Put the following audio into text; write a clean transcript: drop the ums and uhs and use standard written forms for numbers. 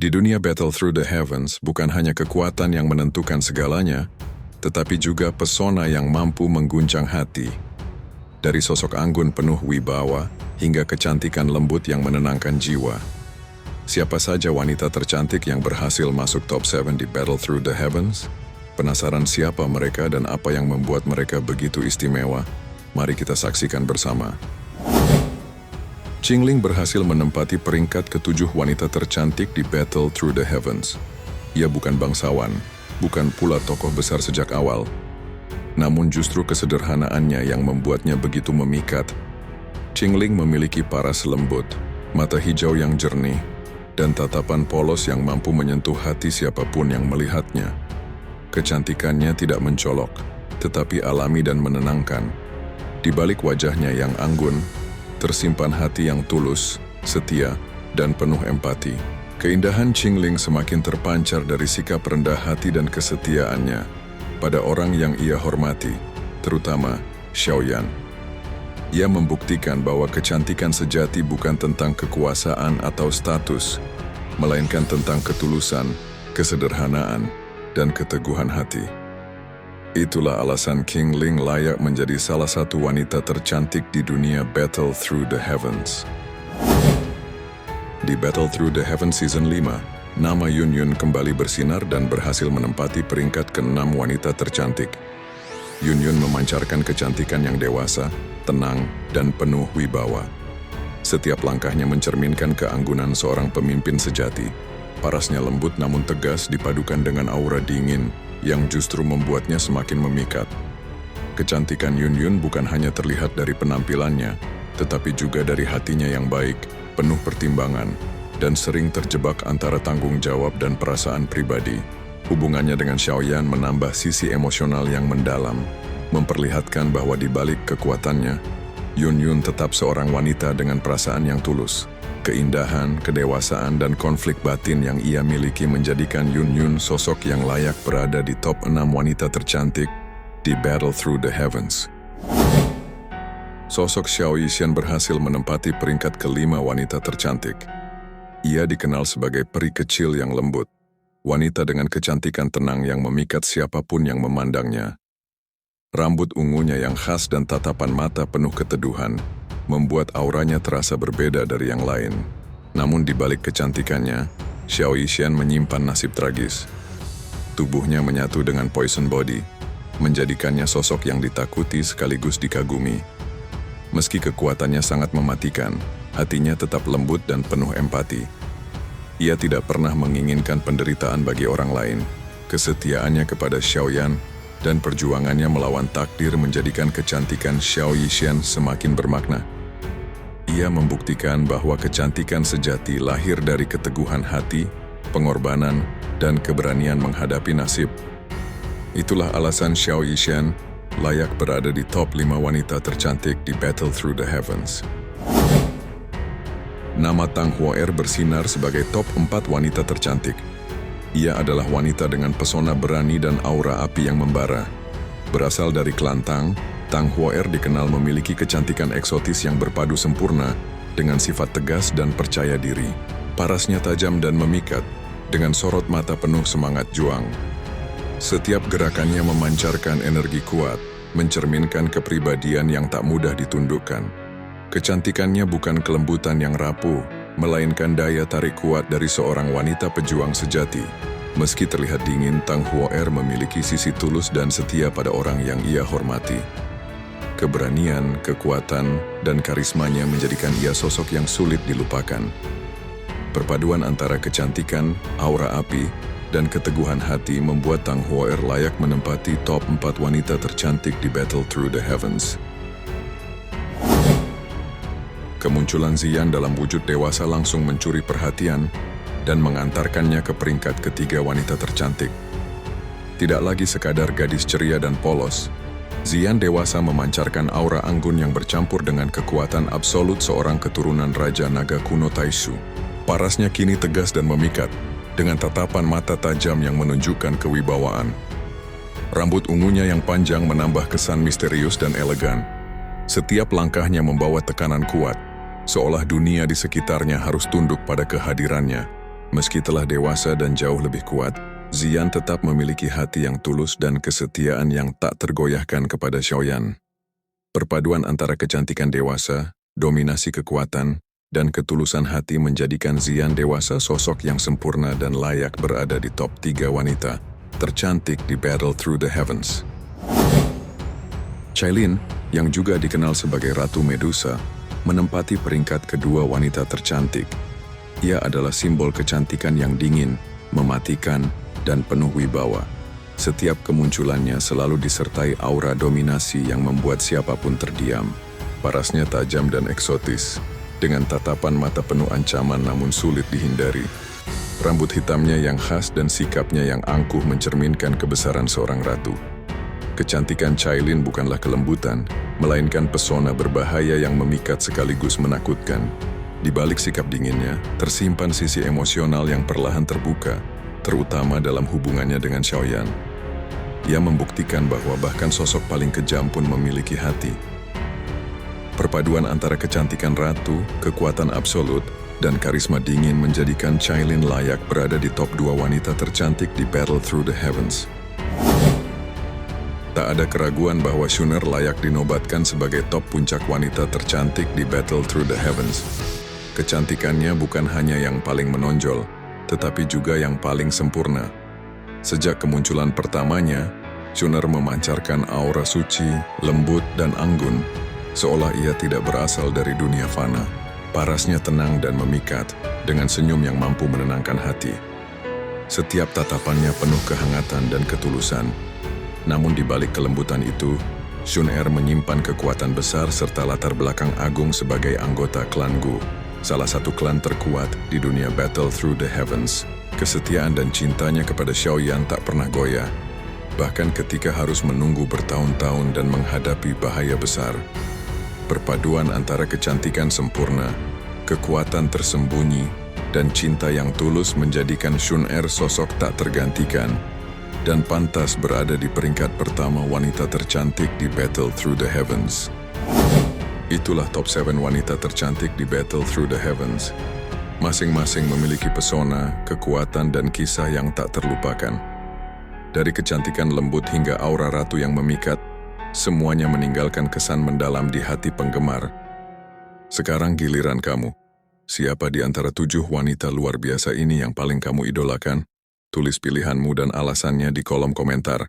Di dunia Battle Through the Heavens, bukan hanya kekuatan yang menentukan segalanya, tetapi juga pesona yang mampu mengguncang hati. Dari sosok anggun penuh wibawa, hingga kecantikan lembut yang menenangkan jiwa. Siapa saja wanita tercantik yang berhasil masuk top 7 di Battle Through the Heavens? Penasaran siapa mereka dan apa yang membuat mereka begitu istimewa? Mari kita saksikan bersama. Qingling berhasil menempati peringkat ke-7 wanita tercantik di Battle Through the Heavens. Ia bukan bangsawan, bukan pula tokoh besar sejak awal. Namun justru kesederhanaannya yang membuatnya begitu memikat. Qingling memiliki paras lembut, mata hijau yang jernih, dan tatapan polos yang mampu menyentuh hati siapapun yang melihatnya. Kecantikannya tidak mencolok, tetapi alami dan menenangkan. Di balik wajahnya yang anggun, tersimpan hati yang tulus, setia, dan penuh empati. Keindahan Qingling semakin terpancar dari sikap rendah hati dan kesetiaannya pada orang yang ia hormati, terutama Xiaoyan. Ia membuktikan bahwa kecantikan sejati bukan tentang kekuasaan atau status, melainkan tentang ketulusan, kesederhanaan, dan keteguhan hati. Itulah alasan Qingling layak menjadi salah satu wanita tercantik di dunia Battle Through the Heavens. Di Battle Through the Heavens Season 5, nama Yunyun kembali bersinar dan berhasil menempati peringkat ke-6 wanita tercantik. Yunyun memancarkan kecantikan yang dewasa, tenang, dan penuh wibawa. Setiap langkahnya mencerminkan keanggunan seorang pemimpin sejati. Parasnya lembut namun tegas dipadukan dengan aura dingin yang justru membuatnya semakin memikat. Kecantikan Yunyun bukan hanya terlihat dari penampilannya, tetapi juga dari hatinya yang baik, penuh pertimbangan, dan sering terjebak antara tanggung jawab dan perasaan pribadi. Hubungannya dengan Xiaoyan menambah sisi emosional yang mendalam, memperlihatkan bahwa di balik kekuatannya, Yunyun tetap seorang wanita dengan perasaan yang tulus. Keindahan, kedewasaan, dan konflik batin yang ia miliki menjadikan Yunyun sosok yang layak berada di top 6 wanita tercantik di Battle Through the Heavens. Sosok Xiao Yishan berhasil menempati peringkat ke-5 wanita tercantik. Ia dikenal sebagai peri kecil yang lembut, wanita dengan kecantikan tenang yang memikat siapapun yang memandangnya. Rambut ungunya yang khas dan tatapan mata penuh keteduhan membuat auranya terasa berbeda dari yang lain. Namun di balik kecantikannya, Xiao Yishan menyimpan nasib tragis. Tubuhnya menyatu dengan Poison Body, menjadikannya sosok yang ditakuti sekaligus dikagumi. Meski kekuatannya sangat mematikan, hatinya tetap lembut dan penuh empati. Ia tidak pernah menginginkan penderitaan bagi orang lain. Kesetiaannya kepada Xiaoyan dan perjuangannya melawan takdir menjadikan kecantikan Xiao Yishan semakin bermakna. Ia membuktikan bahwa kecantikan sejati lahir dari keteguhan hati, pengorbanan, dan keberanian menghadapi nasib. Itulah alasan Xiao Yishan layak berada di top 5 wanita tercantik di Battle Through the Heavens. Nama Tang Huo'er bersinar sebagai top 4 wanita tercantik. Ia adalah wanita dengan pesona berani dan aura api yang membara. Berasal dari klan Tang Huo'er dikenal memiliki kecantikan eksotis yang berpadu sempurna dengan sifat tegas dan percaya diri. Parasnya tajam dan memikat, dengan sorot mata penuh semangat juang. Setiap gerakannya memancarkan energi kuat, mencerminkan kepribadian yang tak mudah ditundukkan. Kecantikannya bukan kelembutan yang rapuh, melainkan daya tarik kuat dari seorang wanita pejuang sejati. Meski terlihat dingin, Tang Huo'er memiliki sisi tulus dan setia pada orang yang ia hormati. Keberanian, kekuatan, dan karismanya menjadikan ia sosok yang sulit dilupakan. Perpaduan antara kecantikan, aura api, dan keteguhan hati membuat Tang Huo'er layak menempati top 4 wanita tercantik di Battle Through the Heavens. Kemunculan Xian dalam wujud dewasa langsung mencuri perhatian dan mengantarkannya ke peringkat ke-3 wanita tercantik. Tidak lagi sekadar gadis ceria dan polos, Xian dewasa memancarkan aura anggun yang bercampur dengan kekuatan absolut seorang keturunan Raja Naga kuno Taishu. Parasnya kini tegas dan memikat, dengan tatapan mata tajam yang menunjukkan kewibawaan. Rambut ungunya yang panjang menambah kesan misterius dan elegan. Setiap langkahnya membawa tekanan kuat, seolah dunia di sekitarnya harus tunduk pada kehadirannya. Meski telah dewasa dan jauh lebih kuat, Xian tetap memiliki hati yang tulus dan kesetiaan yang tak tergoyahkan kepada Xiaoyan. Perpaduan antara kecantikan dewasa, dominasi kekuatan, dan ketulusan hati menjadikan Xian dewasa sosok yang sempurna dan layak berada di top 3 wanita tercantik di Battle Through the Heavens. Cailin, yang juga dikenal sebagai Ratu Medusa, menempati peringkat kedua wanita tercantik. Ia adalah simbol kecantikan yang dingin, mematikan, dan penuh wibawa. Setiap kemunculannya selalu disertai aura dominasi yang membuat siapapun terdiam. Parasnya tajam dan eksotis, dengan tatapan mata penuh ancaman namun sulit dihindari. Rambut hitamnya yang khas dan sikapnya yang angkuh mencerminkan kebesaran seorang ratu. Kecantikan Cailin bukanlah kelembutan, melainkan pesona berbahaya yang memikat sekaligus menakutkan. Di balik sikap dinginnya, tersimpan sisi emosional yang perlahan terbuka, terutama dalam hubungannya dengan Xiaoyan. Ia membuktikan bahwa bahkan sosok paling kejam pun memiliki hati. Perpaduan antara kecantikan ratu, kekuatan absolut, dan karisma dingin menjadikan Cailin layak berada di top 2 wanita tercantik di Battle Through the Heavens. Tak ada keraguan bahwa Xuner layak dinobatkan sebagai top puncak wanita tercantik di Battle Through the Heavens. Kecantikannya bukan hanya yang paling menonjol, tetapi juga yang paling sempurna. Sejak kemunculan pertamanya, Xuner memancarkan aura suci, lembut, dan anggun, seolah ia tidak berasal dari dunia fana. Parasnya tenang dan memikat, dengan senyum yang mampu menenangkan hati. Setiap tatapannya penuh kehangatan dan ketulusan. Namun di balik kelembutan itu, Xuner menyimpan kekuatan besar serta latar belakang agung sebagai anggota klan Gu, salah satu klan terkuat di dunia Battle Through the Heavens. Kesetiaan dan cintanya kepada Xiaoyan tak pernah goyah, bahkan ketika harus menunggu bertahun-tahun dan menghadapi bahaya besar. Perpaduan antara kecantikan sempurna, kekuatan tersembunyi, dan cinta yang tulus menjadikan Xuner sosok tak tergantikan dan pantas berada di peringkat pertama wanita tercantik di Battle Through the Heavens. Itulah top 7 wanita tercantik di Battle Through the Heavens. Masing-masing memiliki pesona, kekuatan, dan kisah yang tak terlupakan. Dari kecantikan lembut hingga aura ratu yang memikat, semuanya meninggalkan kesan mendalam di hati penggemar. Sekarang giliran kamu. Siapa di antara 7 wanita luar biasa ini yang paling kamu idolakan? Tulis pilihanmu dan alasannya di kolom komentar.